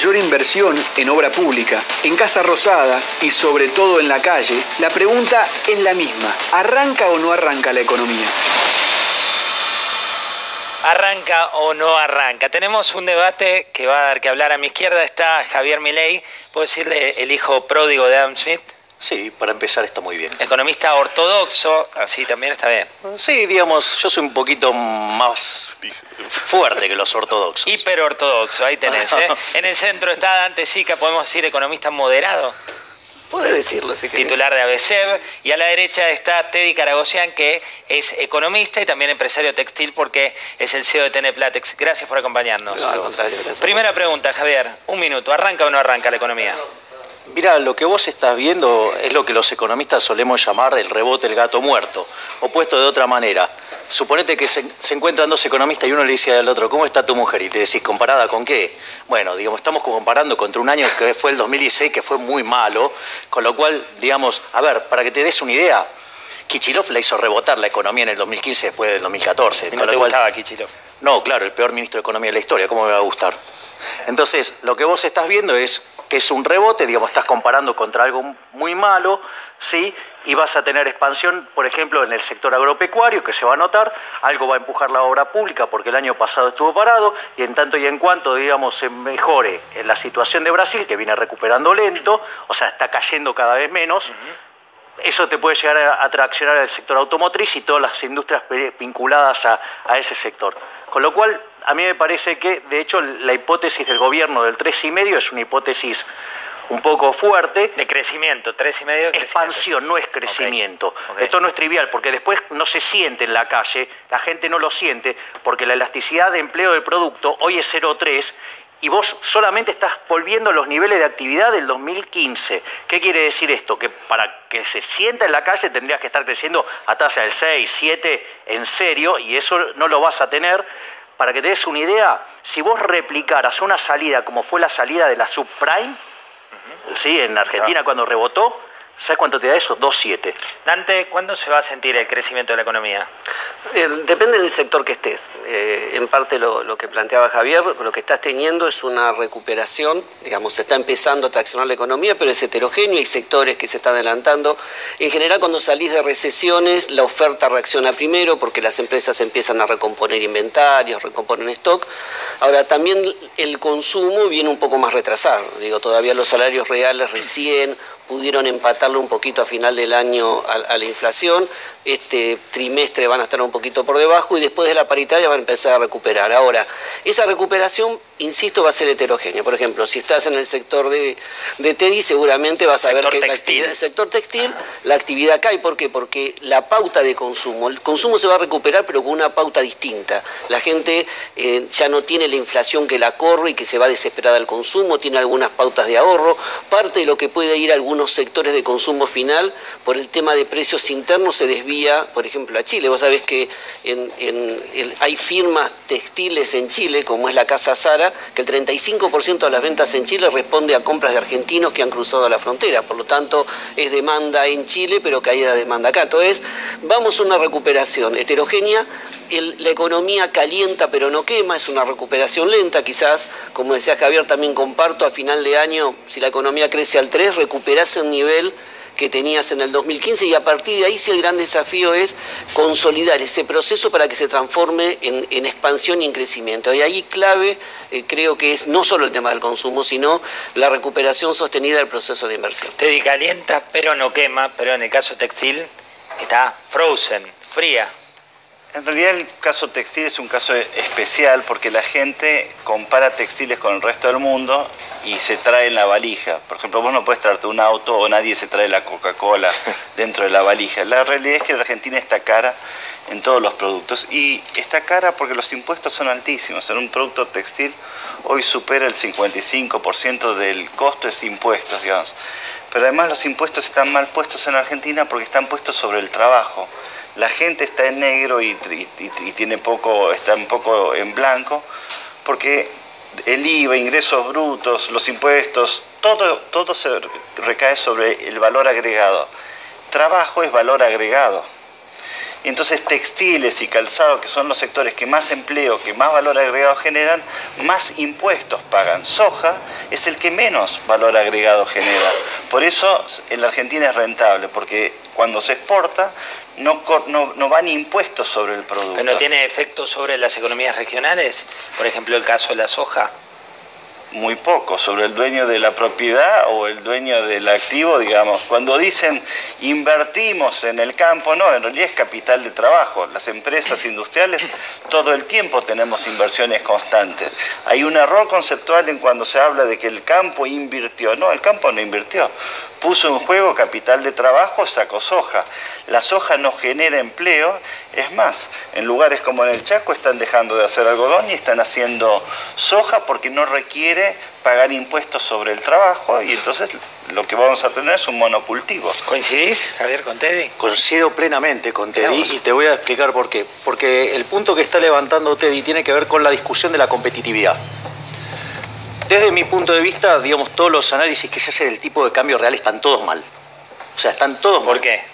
mayor inversión en obra pública, en Casa Rosada y sobre todo en la calle, la pregunta es la misma. ¿Arranca o no arranca la economía? ¿Arranca o no arranca? Tenemos un debate que va a dar que hablar. A mi izquierda está Javier Milei, ¿puedo decirle el hijo pródigo de Adam Smith? Sí, para empezar está muy bien. Economista ortodoxo, así también está bien. Sí, digamos, yo soy un poquito más fuerte que los ortodoxos. Hiperortodoxo, ahí tenés, ¿eh? En el centro está Dante Sica, podemos decir economista moderado. Podés decirlo, si querés. Titular de ABCEB, y a la derecha está Teddy Caragosian, que es economista y también empresario textil porque es el CEO de Teneplatex. Gracias por acompañarnos. No, al contrario, gracias. Primera pregunta, Javier, un minuto, ¿arranca o no arranca la economía? Mirá, lo que vos estás viendo es lo que los economistas solemos llamar el rebote del gato muerto, o puesto de otra manera. Suponete que se encuentran dos economistas y uno le dice al otro, ¿cómo está tu mujer? Y le decís, ¿comparada con qué? Bueno, digamos, estamos comparando contra un año que fue el 2016, que fue muy malo, con lo cual, digamos, a ver, para que te des una idea, Kicillof la hizo rebotar la economía en el 2015 después del 2014. ¿Y no te gustaba Kicillof? No, claro, el peor ministro de Economía de la historia, ¿cómo me va a gustar? Entonces, lo que vos estás viendo es que es un rebote, digamos, estás comparando contra algo muy malo, ¿sí? Y vas a tener expansión, por ejemplo, en el sector agropecuario, que se va a notar, algo va a empujar la obra pública porque el año pasado estuvo parado, y en tanto y en cuanto, digamos, se mejore en la situación de Brasil, que viene recuperando lento, o sea, está cayendo cada vez menos, eso te puede llegar a traccionar el sector automotriz y todas las industrias vinculadas a ese sector. Con lo cual, a mí me parece que, de hecho, la hipótesis del gobierno del 3,5 es una hipótesis un poco fuerte. De crecimiento, 3,5. Expansión, no es crecimiento. Okay. Esto no es trivial, porque después no se siente en la calle, la gente no lo siente, porque la elasticidad de empleo del producto hoy es 0,3 y vos solamente estás volviendo a los niveles de actividad del 2015. ¿Qué quiere decir esto? Que para que se sienta en la calle tendrías que estar creciendo a tasa del 6, 7 en serio, y eso no lo vas a tener. Para que te des una idea, si vos replicaras una salida como fue la salida de la subprime, ¿sí? En Argentina cuando rebotó, ¿sabes cuánto te da eso? 2,7. Dante, ¿cuándo se va a sentir el crecimiento de la economía? Depende del sector que estés. En parte lo que planteaba Javier, lo que estás teniendo es una recuperación, digamos, se está empezando a traccionar la economía, pero es heterogéneo, hay sectores que se están adelantando. En general, cuando salís de recesiones, la oferta reacciona primero porque las empresas empiezan a recomponer inventarios, recomponen stock. Ahora, también el consumo viene un poco más retrasado. Digo, todavía los salarios reales recién pudieron empatarlo un poquito a final del año a la inflación. Este trimestre van a estar un poquito por debajo y después de la paritaria van a empezar a recuperar. Ahora, esa recuperación, insisto, va a ser heterogénea. Por ejemplo, si estás en el sector de Teddy, seguramente vas a ver que en el sector textil la actividad cae. ¿Por qué? Porque la pauta de consumo, el consumo se va a recuperar pero con una pauta distinta. La gente ya no tiene la inflación que la corre y que se va desesperada al consumo, tiene algunas pautas de ahorro. Parte de lo que puede ir a algunos sectores de consumo final por el tema de precios internos se desvía, por ejemplo, a Chile. Vos sabés que hay firmas textiles en Chile, como es la Casa Zara, que el 35% de las ventas en Chile responde a compras de argentinos que han cruzado la frontera. Por lo tanto, es demanda en Chile, pero caída de demanda acá. Entonces, vamos a una recuperación heterogénea. La economía calienta pero no quema, es una recuperación lenta, quizás, como decía Javier, también comparto, a final de año, si la economía crece al 3, recuperás el nivel que tenías en el 2015 y a partir de ahí sí el gran desafío es consolidar ese proceso para que se transforme en expansión y en crecimiento. Y ahí clave creo que es no solo el tema del consumo, sino la recuperación sostenida del proceso de inversión. Teddy, calienta pero no quema, pero en el caso textil está frozen, fría. En realidad el caso textil es un caso especial porque la gente compara textiles con el resto del mundo y se trae en la valija. Por ejemplo, vos no puedes traerte un auto o nadie se trae la Coca-Cola dentro de la valija. La realidad es que la Argentina está cara en todos los productos y está cara porque los impuestos son altísimos. En un producto textil hoy supera el 55% del costo es impuestos, digamos. Pero además los impuestos están mal puestos en Argentina porque están puestos sobre el trabajo. La gente está en negro y tiene está un poco en blanco, porque el IVA, ingresos brutos, los impuestos, todo se recae sobre el valor agregado. Trabajo es valor agregado. Y entonces textiles y calzado, que son los sectores que más empleo, que más valor agregado generan, más impuestos pagan. Soja es el que menos valor agregado genera. Por eso en la Argentina es rentable, porque cuando se exporta no van impuestos sobre el producto. ¿Pero no tiene efecto sobre las economías regionales? Por ejemplo, el caso de la soja. Muy poco, sobre el dueño de la propiedad o el dueño del activo, digamos. Cuando dicen invertimos en el campo, no, en realidad es capital de trabajo. Las empresas industriales todo el tiempo tenemos inversiones constantes. Hay un error conceptual en cuando se habla de que el campo invirtió. No, el campo no invirtió. Puso en juego capital de trabajo, sacó soja. La soja no genera empleo, es más, en lugares como en el Chaco están dejando de hacer algodón y están haciendo soja porque no requiere pagar impuestos sobre el trabajo y entonces lo que vamos a tener es un monocultivo. ¿Coincidís, Javier, con Teddy? Coincido plenamente con Teddy y te voy a explicar por qué. Porque el punto que está levantando Teddy tiene que ver con la discusión de la competitividad. Desde mi punto de vista, digamos, todos los análisis que se hace del tipo de cambio real están todos mal. O sea, están todos mal. ¿Por qué?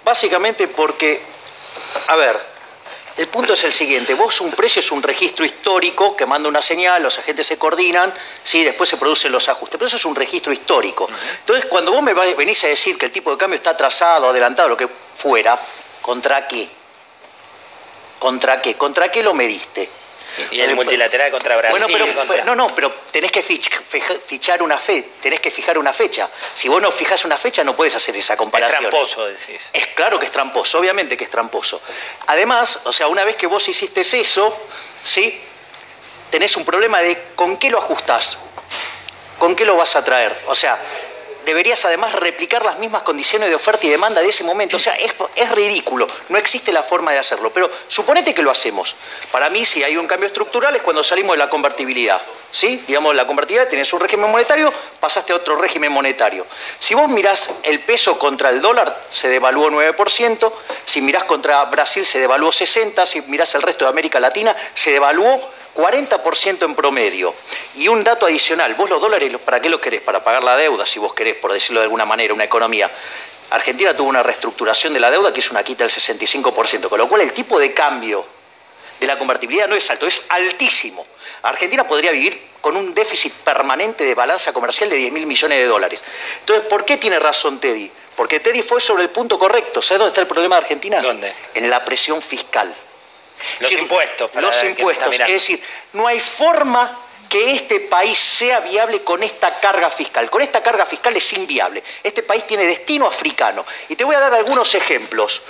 Básicamente porque, a ver, el punto es el siguiente. Un precio es un registro histórico que manda una señal, los agentes se coordinan, sí, después se producen los ajustes. Pero eso es un registro histórico. Entonces, cuando vos me venís a decir que el tipo de cambio está atrasado, adelantado, lo que fuera, ¿contra qué? ¿Contra qué? ¿Contra qué lo mediste? Y el multilateral contra Brasil. Bueno, pero tenés que fijar una fecha. Si vos no fijás una fecha, no puedes hacer esa comparación. Es tramposo, decís. Es claro que es tramposo, obviamente que es tramposo. Además, o sea, una vez que vos hiciste eso, ¿sí? Tenés un problema de con qué lo ajustás, con qué lo vas a traer. O sea, deberías además replicar las mismas condiciones de oferta y demanda de ese momento. O sea, es ridículo, no existe la forma de hacerlo. Pero suponete que lo hacemos. Para mí, si hay un cambio estructural es cuando salimos de la convertibilidad. ¿Sí? Digamos, la convertibilidad, tenés un régimen monetario, pasaste a otro régimen monetario. Si vos mirás el peso contra el dólar, se devaluó 9%. Si mirás contra Brasil, se devaluó 60%. Si mirás el resto de América Latina, se devaluó 40% en promedio. Y un dato adicional, vos los dólares, ¿para qué los querés? Para pagar la deuda, si vos querés, por decirlo de alguna manera, una economía. Argentina tuvo una reestructuración de la deuda que es una quita del 65%, con lo cual el tipo de cambio de la convertibilidad no es alto, es altísimo. Argentina podría vivir con un déficit permanente de balanza comercial de 10.000 millones de dólares. Entonces, ¿por qué tiene razón Teddy? Porque Teddy fue sobre el punto correcto. ¿Sabes dónde está el problema de Argentina? ¿Dónde? En la presión fiscal. Los impuestos. Los impuestos. Es decir, no hay forma que este país sea viable con esta carga fiscal. Con esta carga fiscal es inviable. Este país tiene destino africano. Y te voy a dar algunos ejemplos.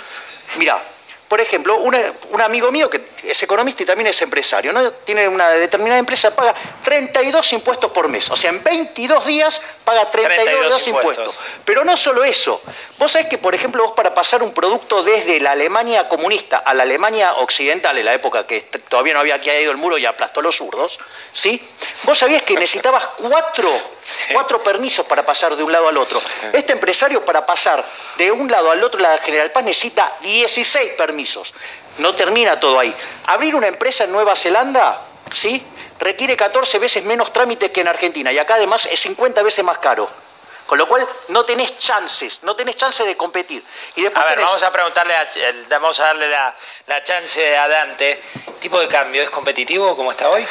Mirá, por ejemplo, un amigo mío que es economista y también es empresario, ¿no? Tiene una determinada empresa, paga 32 impuestos por mes. O sea, en 22 días paga 32 impuestos. Pero no solo eso. Vos sabés que, por ejemplo, vos para pasar un producto desde la Alemania comunista a la Alemania occidental, en la época que todavía no había caído el muro y aplastó a los zurdos, ¿sí? Vos sabías que necesitabas cuatro permisos para pasar de un lado al otro. Este empresario, para pasar de un lado al otro, la General Paz, necesita 16 permisos. No termina todo ahí. Abrir una empresa en Nueva Zelanda, ¿sí? Requiere 14 veces menos trámites que en Argentina y acá además es 50 veces más caro. Con lo cual no tenés chances de competir. Y después vamos a darle la chance a Dante. ¿El tipo de cambio es competitivo como está hoy?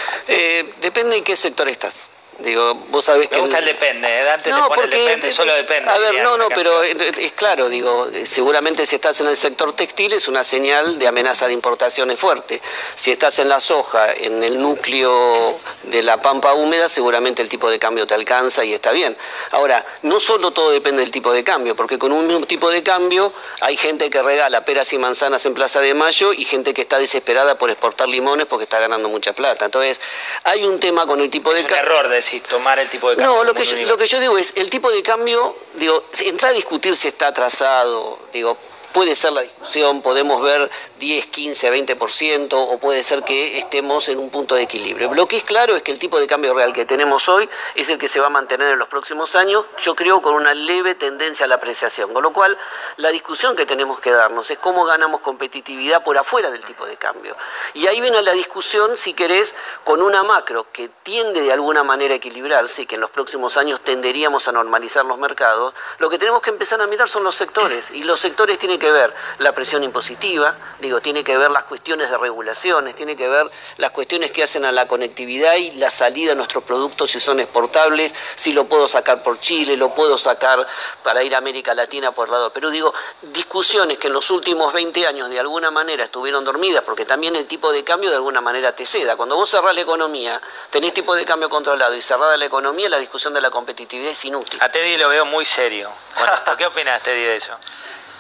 Depende en qué sector estás. Digo, vos sabés que... Me gusta el depende, Dante no, te pone el depende, solo depende. A ver, pero es claro, digo, seguramente si estás en el sector textil es una señal de amenaza de importaciones fuerte. Si estás en la soja, en el núcleo de la pampa húmeda, seguramente el tipo de cambio te alcanza y está bien. Ahora, no solo todo depende del tipo de cambio, porque con un mismo tipo de cambio hay gente que regala peras y manzanas en Plaza de Mayo y gente que está desesperada por exportar limones porque está ganando mucha plata. Entonces, hay un tema con el tipo de cambio. Es un error de tomar el tipo de cambio. No, lo que yo digo es, el tipo de cambio, digo, entrar a discutir si está atrasado, digo, puede ser la discusión, podemos ver 10, 15, 20%, o puede ser que estemos en un punto de equilibrio. Lo que es claro es que el tipo de cambio real que tenemos hoy es el que se va a mantener en los próximos años, yo creo con una leve tendencia a la apreciación, con lo cual la discusión que tenemos que darnos es cómo ganamos competitividad por afuera del tipo de cambio. Y ahí viene la discusión, si querés, con una macro que tiende de alguna manera a equilibrarse y que en los próximos años tenderíamos a normalizar los mercados. Lo que tenemos que empezar a mirar son los sectores, y los sectores tienen que que ver la presión impositiva, tiene que ver las cuestiones de regulaciones, tiene que ver las cuestiones que hacen a la conectividad y la salida de nuestros productos, si son exportables, si lo puedo sacar por Chile, lo puedo sacar para ir a América Latina por el lado de Perú. Discusiones que en los últimos 20 años de alguna manera estuvieron dormidas, porque también el tipo de cambio de alguna manera te ceda. Cuando vos cerrás la economía, tenés tipo de cambio controlado y cerrada la economía, la discusión de la competitividad es inútil. A Teddy lo veo muy serio. Bueno, ¿qué opinas, Teddy, de eso?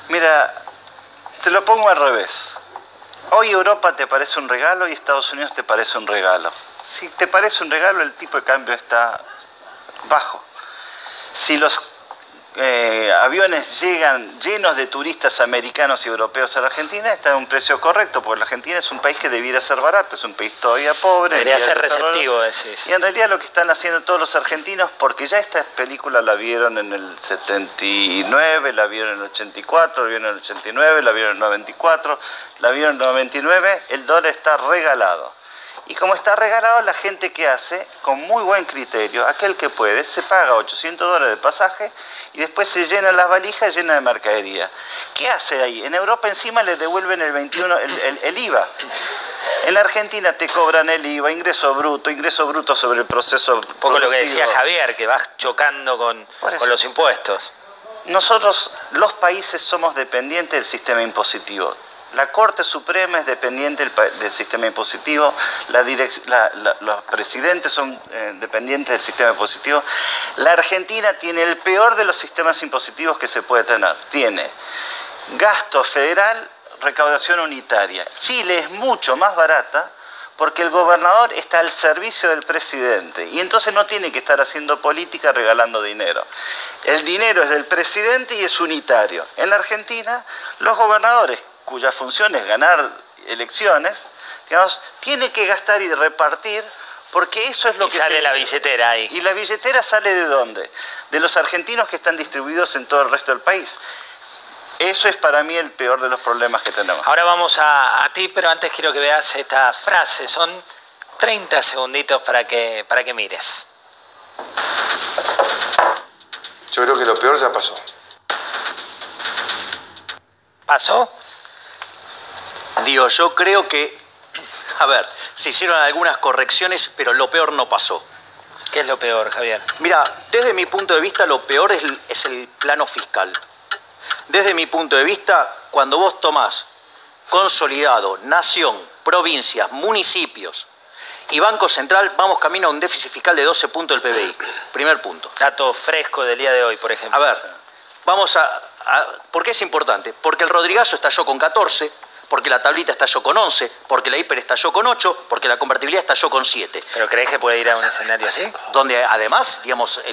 Mira, te lo pongo al revés. Hoy Europa te parece un regalo y Estados Unidos te parece un regalo. Si te parece un regalo, el tipo de cambio está bajo. Si los aviones llegan llenos de turistas americanos y europeos a la Argentina, está a un precio correcto, porque la Argentina es un país que debiera ser barato, es un país todavía pobre. Debería ser receptivo. Sí. Y en realidad lo que están haciendo todos los argentinos, porque ya esta película la vieron en el 79, la vieron en el 84, la vieron en el 89, la vieron en el 94, la vieron en el 99, el dólar está regalado. Y como está regalado, la gente que hace, con muy buen criterio, aquel que puede, se paga $800 de pasaje y después se llena las valijas llenas de mercadería. ¿Qué hace ahí? En Europa encima le devuelven el IVA. En la Argentina te cobran el IVA, ingreso bruto sobre el proceso un poco lo que decía Javier, que vas chocando con los impuestos. Nosotros, los países, somos dependientes del sistema impositivo. La Corte Suprema es dependiente del sistema impositivo, los presidentes son dependientes del sistema impositivo. La Argentina tiene el peor de los sistemas impositivos que se puede tener. Tiene gasto federal, recaudación unitaria. Chile es mucho más barata porque el gobernador está al servicio del presidente y entonces no tiene que estar haciendo política regalando dinero. El dinero es del presidente y es unitario. En la Argentina, los gobernadores, cuya función es ganar elecciones, tiene que gastar y repartir, porque eso es lo que sale la billetera ahí. ¿Y la billetera sale de dónde? De los argentinos que están distribuidos en todo el resto del país. Eso es para mí el peor de los problemas que tenemos. Ahora vamos a ti, pero antes quiero que veas esta frase. Son 30 segunditos para que mires. Yo creo que lo peor ya pasó. ¿Pasó? Yo creo que, se hicieron algunas correcciones, pero lo peor no pasó. ¿Qué es lo peor, Javier? Mira, desde mi punto de vista, lo peor es el plano fiscal. Desde mi punto de vista, cuando vos tomás consolidado, nación, provincias, municipios y Banco Central, vamos camino a un déficit fiscal de 12 puntos del PBI. Primer punto. Dato fresco del día de hoy, por ejemplo. Vamos ¿por qué es importante? Porque el Rodrigazo estalló con 14, porque la tablita estalló con 11, porque la hiper estalló con 8, porque la convertibilidad estalló con 7. ¿Pero crees que puede ir a un escenario así? Donde además,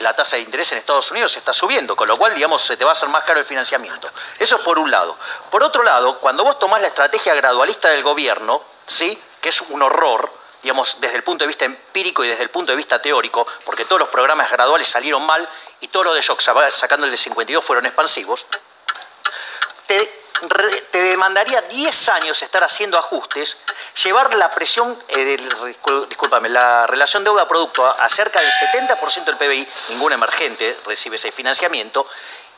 la tasa de interés en Estados Unidos está subiendo, con lo cual, se te va a hacer más caro el financiamiento. Eso es por un lado. Por otro lado, cuando vos tomás la estrategia gradualista del gobierno, ¿sí?, que es un horror, desde el punto de vista empírico y desde el punto de vista teórico, porque todos los programas graduales salieron mal y todos los de Shock, sacando el de 52, fueron expansivos, te demandaría 10 años estar haciendo ajustes, llevar la presión, la relación deuda-producto a cerca del 70% del PBI, ningún emergente recibe ese financiamiento,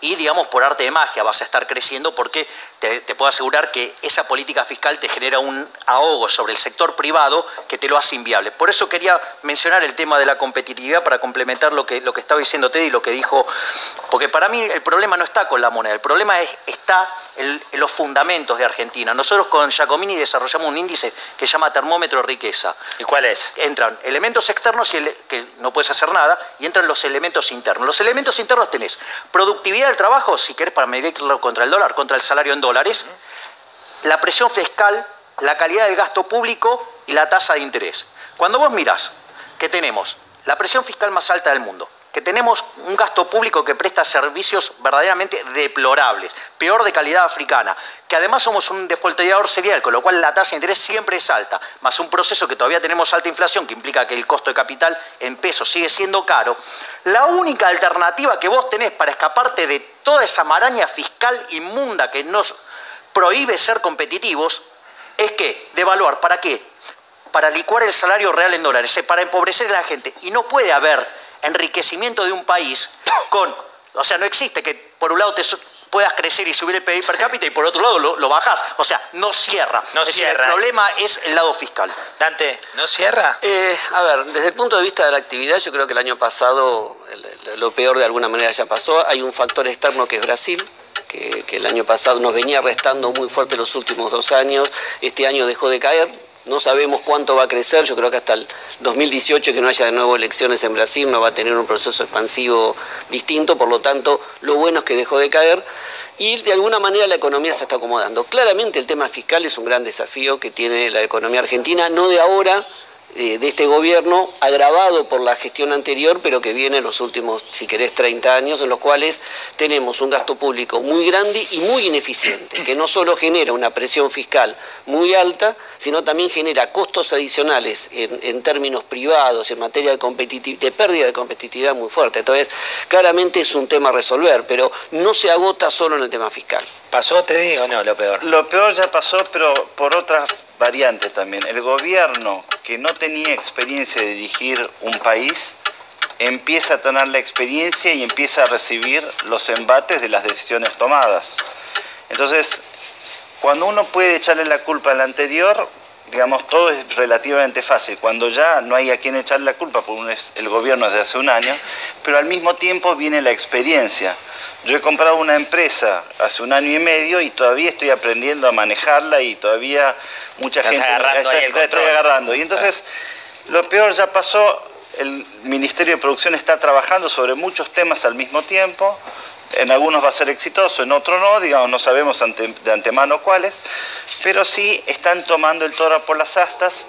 y por arte de magia vas a estar creciendo porque te puedo asegurar que esa política fiscal te genera un ahogo sobre el sector privado que te lo hace inviable. Por eso quería mencionar el tema de la competitividad para complementar lo que estaba diciendo Teddy y lo que dijo, porque para mí el problema no está con la moneda, el problema está en los fundamentos de Argentina. Nosotros con Giacomini desarrollamos un índice que se llama termómetro de riqueza. ¿Y cuál es? Entran elementos externos que no puedes hacer nada y entran los elementos internos. Los elementos internos tenés productividad del trabajo, si querés para medirlo contra el dólar, contra el salario en dólares, la presión fiscal, la calidad del gasto público y la tasa de interés. Cuando vos mirás que tenemos la presión fiscal más alta del mundo, que tenemos un gasto público que presta servicios verdaderamente deplorables, peor de calidad africana, que además somos un defaulteador serial, con lo cual la tasa de interés siempre es alta, más un proceso que todavía tenemos alta inflación, que implica que el costo de capital en pesos sigue siendo caro, la única alternativa que vos tenés para escaparte de toda esa maraña fiscal inmunda que nos prohíbe ser competitivos es que devaluar. ¿Para qué? Para licuar el salario real en dólares, para empobrecer a la gente. Y no puede haber enriquecimiento de un país no existe que por un lado te puedas crecer y subir el PIB per cápita y por otro lado lo bajás. O sea, no cierra. No es decir, cierra. el problema es el lado fiscal. Dante, ¿no cierra? A ver, desde el punto de vista de la actividad, yo creo que el año pasado lo peor de alguna manera ya pasó. Hay un factor externo que es Brasil, que el año pasado nos venía restando muy fuerte los últimos 2 años. Este año dejó de caer. No sabemos cuánto va a crecer, yo creo que hasta el 2018 que no haya de nuevo elecciones en Brasil no va a tener un proceso expansivo distinto, por lo tanto lo bueno es que dejó de caer y de alguna manera la economía se está acomodando. Claramente el tema fiscal es un gran desafío que tiene la economía argentina, no de ahora, de este gobierno, agravado por la gestión anterior, pero que viene en los últimos, si querés, 30 años, en los cuales tenemos un gasto público muy grande y muy ineficiente, que no solo genera una presión fiscal muy alta, sino también genera costos adicionales en términos privados, en materia de pérdida de competitividad muy fuerte. Entonces, claramente es un tema a resolver, pero no se agota solo en el tema fiscal. ¿Pasó, te digo, no, lo peor? Lo peor ya pasó, pero por otras variantes también. El gobierno, que no tenía experiencia de dirigir un país, empieza a tener la experiencia y empieza a recibir los embates de las decisiones tomadas. Entonces, cuando uno puede echarle la culpa al anterior, digamos, todo es relativamente fácil. Cuando ya no hay a quien echarle la culpa, porque el gobierno es de hace un año, pero al mismo tiempo viene la experiencia. Yo he comprado una empresa hace 1 año y medio y todavía estoy aprendiendo a manejarla y todavía mucha gente está agarrando. Y entonces, lo peor ya pasó, el Ministerio de Producción está trabajando sobre muchos temas al mismo tiempo. En algunos va a ser exitoso, en otros no, digamos, no sabemos de antemano cuáles, pero sí están tomando el toro por las astas.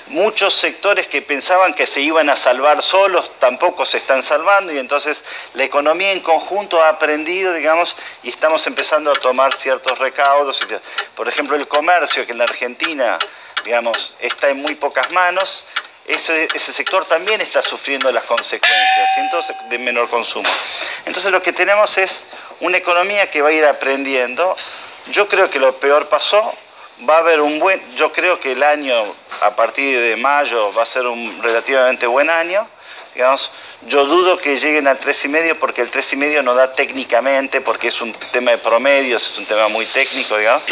Muchos sectores que pensaban que se iban a salvar solos tampoco se están salvando y entonces la economía en conjunto ha aprendido, digamos, y estamos empezando a tomar ciertos recaudos. Por ejemplo, el comercio, que en la Argentina, digamos, está en muy pocas manos, ese sector también está sufriendo las consecuencias, y entonces, de menor consumo. Entonces lo que tenemos es una economía que va a ir aprendiendo. Yo creo que lo peor pasó, va a haber yo creo que el año a partir de mayo va a ser un relativamente buen año. Digamos, yo dudo que lleguen al 3,5 porque el 3,5 no da técnicamente, porque es un tema de promedios, es un tema muy técnico, digamos.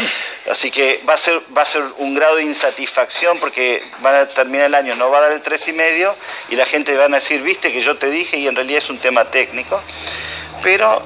Así que va a ser un grado de insatisfacción porque van a terminar el año, no va a dar el 3,5 y la gente van a decir, viste que yo te dije, y en realidad es un tema técnico. Pero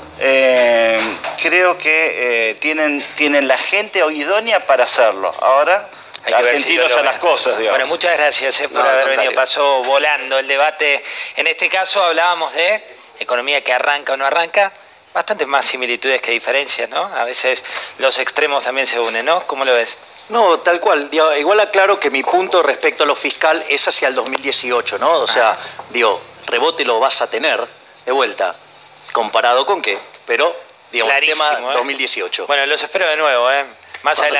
creo que tienen la gente idónea para hacerlo. Ahora, argentinos a las cosas, digamos. Bueno, muchas gracias por haber venido. Pasó volando el debate. En este caso hablábamos de economía que arranca o no arranca. Bastantes más similitudes que diferencias, ¿no? A veces los extremos también se unen, ¿no? ¿Cómo lo ves? No, tal cual. Igual aclaro que mi punto respecto a lo fiscal es hacia el 2018, ¿no? O sea, rebote lo vas a tener de vuelta. ¿Comparado con qué? Pero, digamos, el tema 2018. Bueno, los espero de nuevo, ¿eh? Más adelante.